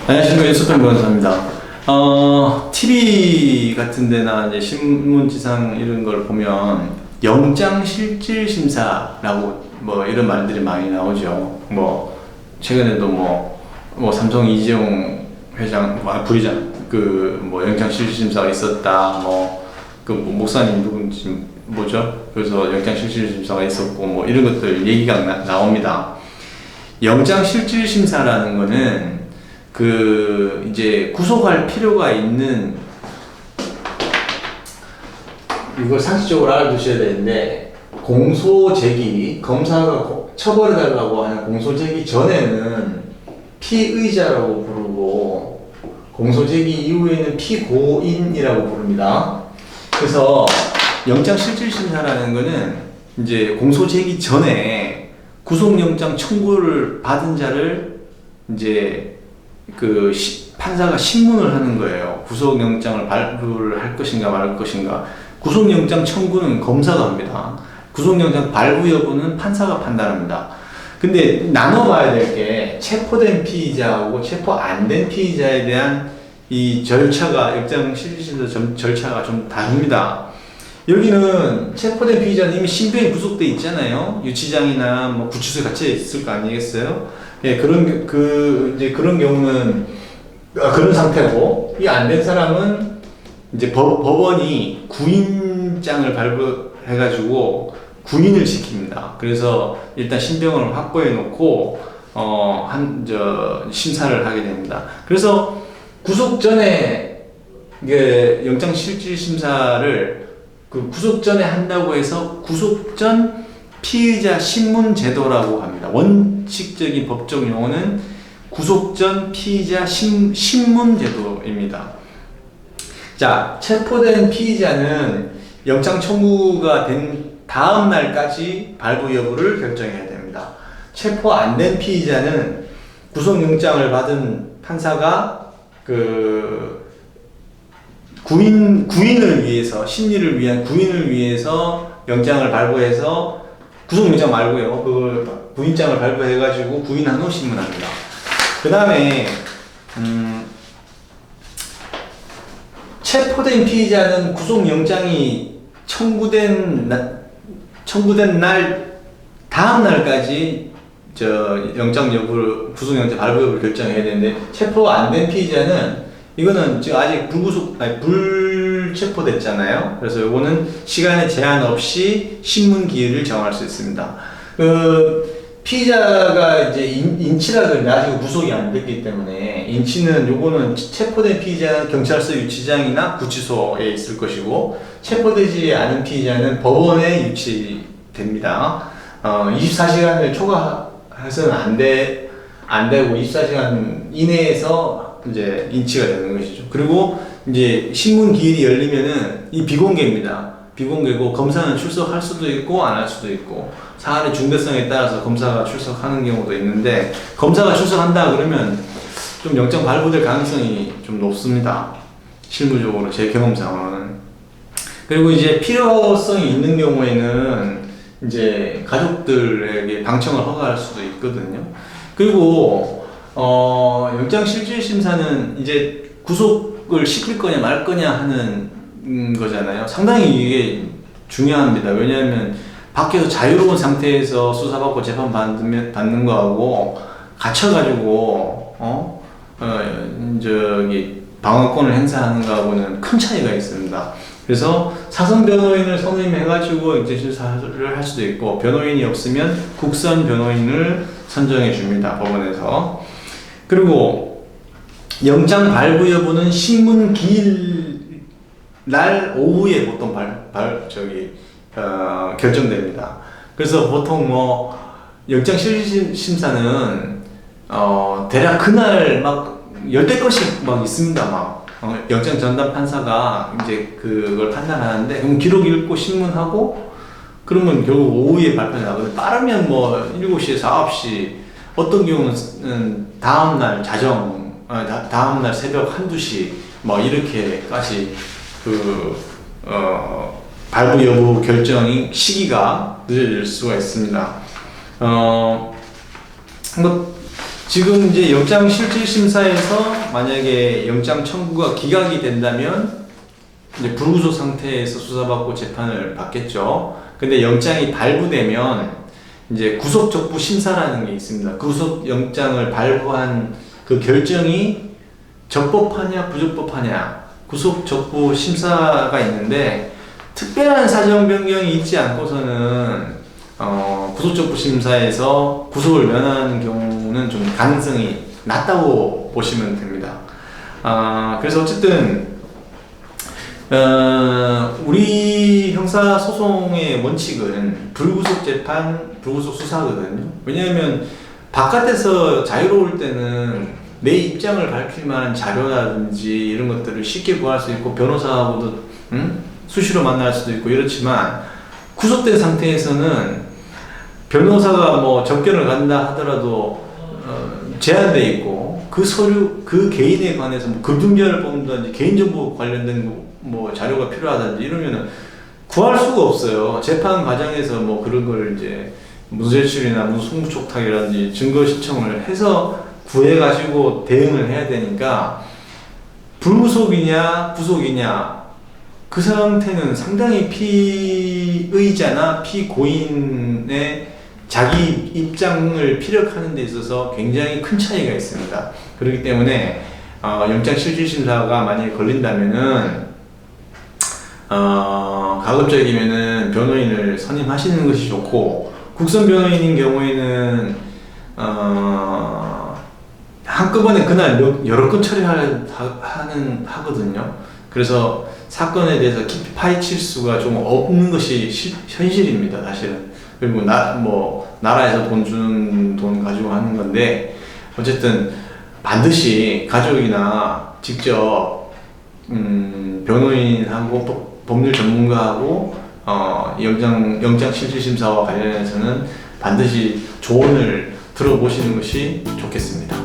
안녕하십니까. 윤석현 변호사입니다. TV 같은 데나 이제 신문지상 이런 걸 보면 영장실질심사라고 뭐 이런 말들이 많이 나오죠. 뭐 최근에도 뭐 삼성 이재용 회장, 부회장 그 뭐 영장실질심사가 있었다. 그 목사님 누군지 뭐죠? 그래서 영장실질심사가 있었고 뭐 이런 것들 얘기가 나옵니다. 영장실질심사라는 거는 이제 구속할 필요가 있는, 이걸 상식적으로 알아두셔야 되는데, 공소 제기, 검사가 처벌해달라고 하는 공소 제기 전에는 피의자라고 부르고, 공소 제기 이후에는 피고인이라고 부릅니다. 그래서 영장실질심사라는 거는 이제 공소 제기 전에 구속영장 청구를 받은 자를 이제 판사가 신문을 하는 거예요. 구속영장을 발부를 할 것인가 말 것인가. 구속영장 청구는 검사가 합니다. 구속영장 발부 여부는 판사가 판단합니다. 근데 나눠봐야 될 게 체포된 피의자하고 체포 안 된 피의자에 대한 이 절차가, 영장실질심사 절차가 좀 다릅니다. 여기는 체포된 피의자는 이미 신병이 구속돼 있잖아요. 유치장이나 뭐 구치소에 갇혀 있을 거 아니겠어요? 예, 이제 그런 경우는, 그런 상태고, 이 안 된 사람은 이제 법원이 구인장을 발부해가지고 구인을 시킵니다. 그래서 일단 신병을 확보해 놓고, 심사를 하게 됩니다. 그래서 구속 전에, 이게 영장실질심사를 구속 전에 한다고 해서 구속 전 피의자 신문 제도라고 합니다. 원칙적인 법적 용어는 구속 전 피의자 신문 제도입니다. 자, 체포된 피의자는 영장 청구가 된 다음 날까지 발부 여부를 결정해야 됩니다. 체포 안 된 피의자는 구속영장을 받은 판사가 구인을 위해서, 심리를 위한 구인을 위해서 영장을 발부해서, 구속영장 말고요, 구인장을 발부해가지고 구인한 후 신문합니다. 그 다음에 체포된 피의자는 구속영장이 청구된 날 다음 날까지 영장 여부를, 구속영장 발부 여부를 결정해야 되는데, 체포 안 된 피의자는 이거는 지금 아직 불체포됐잖아요. 그래서 요거는 시간에 제한 없이 신문 기일을 정할 수 있습니다. 피의자가 이제 인치라 그러는데 아직 구속이 안 됐기 때문에, 인치는 요거는 체포된 피의자는 경찰서 유치장이나 구치소에 있을 것이고, 체포되지 않은 피의자는 법원에 유치됩니다. 24시간을 초과해서는 안 되고 24시간 이내에서 이제 인치가 되는 것이죠. 그리고 이제 신문 기일이 열리면은 이 비공개입니다. 비공개고, 검사는 출석할 수도 있고 안 할 수도 있고, 사안의 중대성에 따라서 검사가 출석하는 경우도 있는데, 검사가 출석한다 그러면 좀 영장 발부될 가능성이 좀 높습니다. 실무적으로 제 경험상으로는. 그리고 이제 필요성이 있는 경우에는 이제 가족들에게 방청을 허가할 수도 있거든요. 그리고 영장실질심사는 이제 구속을 시킬 거냐 말 거냐 하는 거잖아요. 상당히 이게 중요합니다. 왜냐하면 밖에서 자유로운 상태에서 수사받고 재판받는 거하고 갇혀가지고 방어권을 행사하는 거하고는 큰 차이가 있습니다. 그래서 사선 변호인을 선임해가지고 이제 수사를 할 수도 있고, 변호인이 없으면 국선 변호인을 선정해 줍니다, 법원에서. 그리고 영장 발부 여부는 신문 기일 날 오후에 보통 결정됩니다. 그래서 보통 영장 실질심사는 대략 그날 막 열댓 건씩 막 있습니다. 영장 전담 판사가 이제 그걸 판단하는데, 그럼 기록 읽고 신문하고, 그러면 결국 오후에 발표가 나거든요. 빠르면 7시에서 9시, 어떤 경우는 다음날 다음날 새벽 1~2시, 이렇게까지 발부 여부 결정이 시기가 늦어질 수가 있습니다. 지금 이제 영장실질심사에서 만약에 영장 청구가 기각이 된다면 이제 불구속 상태에서 수사받고 재판을 받겠죠. 근데 영장이 발부되면 이제 구속적부 심사라는 게 있습니다. 구속영장을 발부한 그 결정이 적법하냐 부적법하냐 구속적부 심사가 있는데, 특별한 사정 변경이 있지 않고서는 구속적부 심사에서 구속을 면하는 경우는 좀 가능성이 낮다고 보시면 됩니다. 그래서 어쨌든 우리 형사소송의 원칙은 불구속 재판, 불구속 수사거든요. 왜냐하면 바깥에서 자유로울 때는 내 입장을 밝힐 만한 자료라든지 이런 것들을 쉽게 구할 수 있고, 변호사하고도 수시로 만날 수도 있고 이렇지만, 구속된 상태에서는 변호사가 뭐 접견을 간다 하더라도 제한돼 있고, 그 서류, 그 개인에 관해서 뭐 금융계를 뽑는다든지 개인정보 관련된 뭐 자료가 필요하다든지 이러면은 구할 수가 없어요. 재판 과정에서 뭐 그런 걸 이제 무죄출이나 무승부촉탁이라든지 증거 신청을 해서 구해가지고 대응을 해야 되니까, 불구속이냐 구속이냐 그 상태는 상당히 피의자나 피고인의 자기 입장을 피력하는 데 있어서 굉장히 큰 차이가 있습니다. 그렇기 때문에 영장실질심사가 만약에 걸린다면은 가급적이면은 변호인을 선임하시는 것이 좋고, 국선 변호인인 경우에는 한꺼번에 그날 여러 건 하거든요. 그래서 사건에 대해서 깊이 파헤칠 수가 좀 없는 것이 현실입니다, 사실은. 그리고 나라에서 돈 주는 돈 가지고 하는 건데, 어쨌든 반드시 가족이나 직접 변호인하고 법률 전문가하고 영장 실질심사와 관련해서는 반드시 조언을 들어보시는 것이 좋겠습니다.